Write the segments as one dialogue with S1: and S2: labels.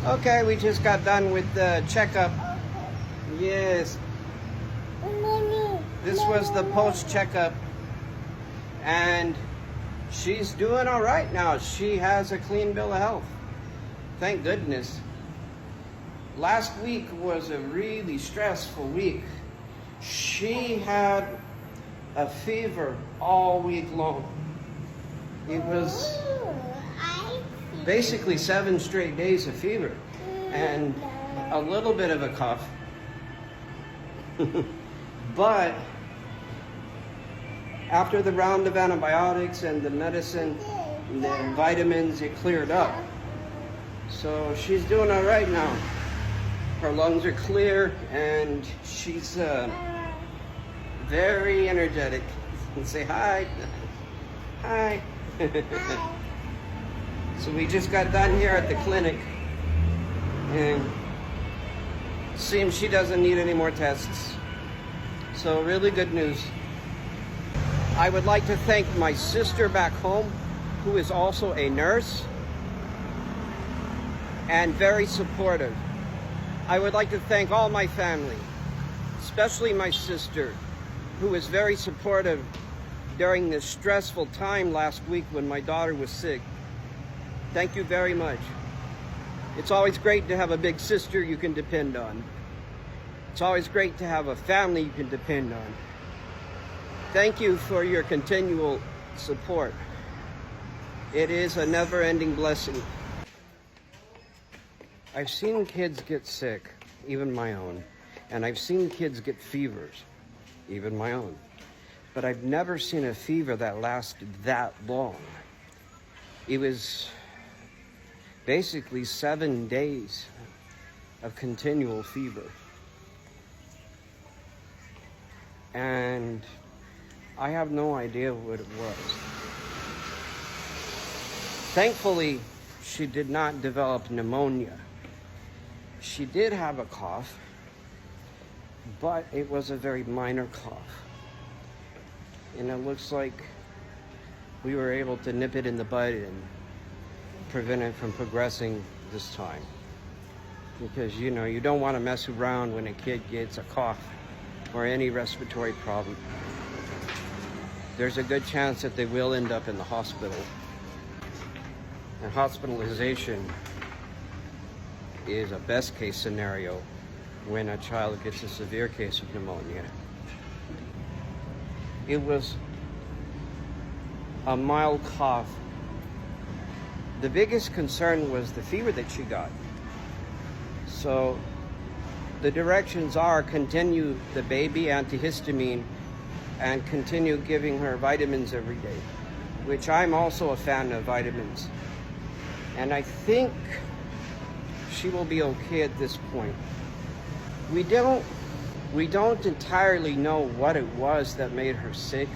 S1: Okay, we just got done with the checkup. Yes, this was the post checkup, and she's doing all right now. She has a clean bill of health. Thank goodness. Last week was a really stressful week. She had a fever all week long. It was basically 7 straight days of fever and a little bit of a cough. But after the round of antibiotics and the medicine and the vitamins, it cleared up. So she's doing all right now. Her lungs are clear and she's very energetic. Say hi. Hi. So we just got done here at the clinic, and seems she doesn't need any more tests. So really good news. I would like to thank my sister back home, who is also a nurse and very supportive. I would like to thank all my family, especially my sister, who was very supportive during this stressful time last week when my daughter was sick. Thank you very much. It's always great to have a big sister you can depend on. It's always great to have a family you can depend on. Thank you for your continual support. It is a never-ending blessing. I've seen kids get sick, even my own, and I've seen kids get fevers, even my own. But I've never seen a fever that lasted that long. It was basically 7 days of continual fever. And I have no idea what it was. Thankfully, she did not develop pneumonia. She did have a cough, but it was a very minor cough. And it looks like we were able to nip it in the bud and prevent it from progressing this time. Because, you know, you don't want to mess around when a kid gets a cough or any respiratory problem. There's a good chance that they will end up in the hospital. And hospitalization is a best case scenario when a child gets a severe case of pneumonia. It was a mild cough. The biggest concern was the fever that she got. So the directions are continue the baby antihistamine and continue giving her vitamins every day, which I'm also a fan of vitamins. And I think she will be okay at this point. We don't entirely know what it was that made her sick,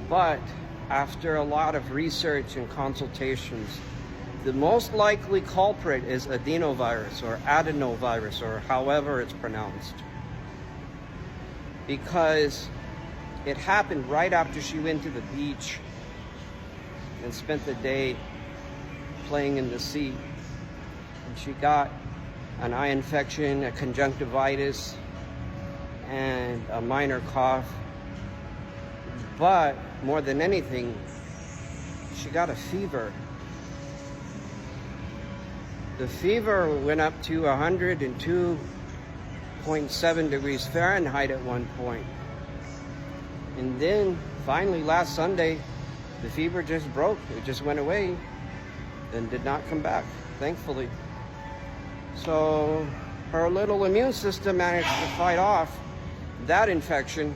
S1: but after a lot of research and consultations, the most likely culprit is adenovirus or adenovirus, or however it's pronounced, because it happened right after she went to the beach and spent the day playing in the sea. And she got an eye infection, a conjunctivitis, and a minor cough. But more than anything, she got a fever. The fever went up to 102.7 degrees Fahrenheit at one point. And then finally last Sunday, the fever just broke. It just went away and did not come back, thankfully. So her little immune system managed to fight off that infection.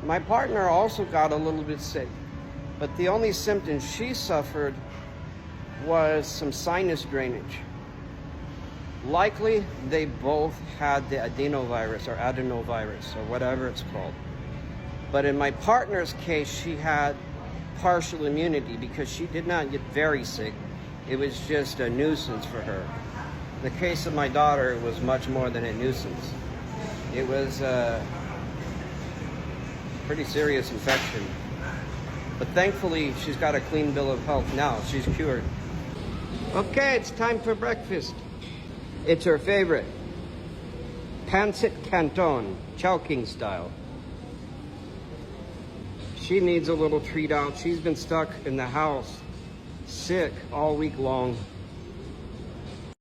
S1: My partner also got a little bit sick, but the only symptoms she suffered was some sinus drainage. Likely, they both had the adenovirus or adenovirus or whatever it's called. But in my partner's case, she had partial immunity because she did not get very sick. It was just a nuisance for her. The case of my daughter was much more than a nuisance. It was a pretty serious infection. But thankfully, she's got a clean bill of health now. She's cured. Okay, it's time for breakfast. It's her favorite. Pancit Canton, Chowking style. She needs a little treat out. She's been stuck in the house, sick all week long.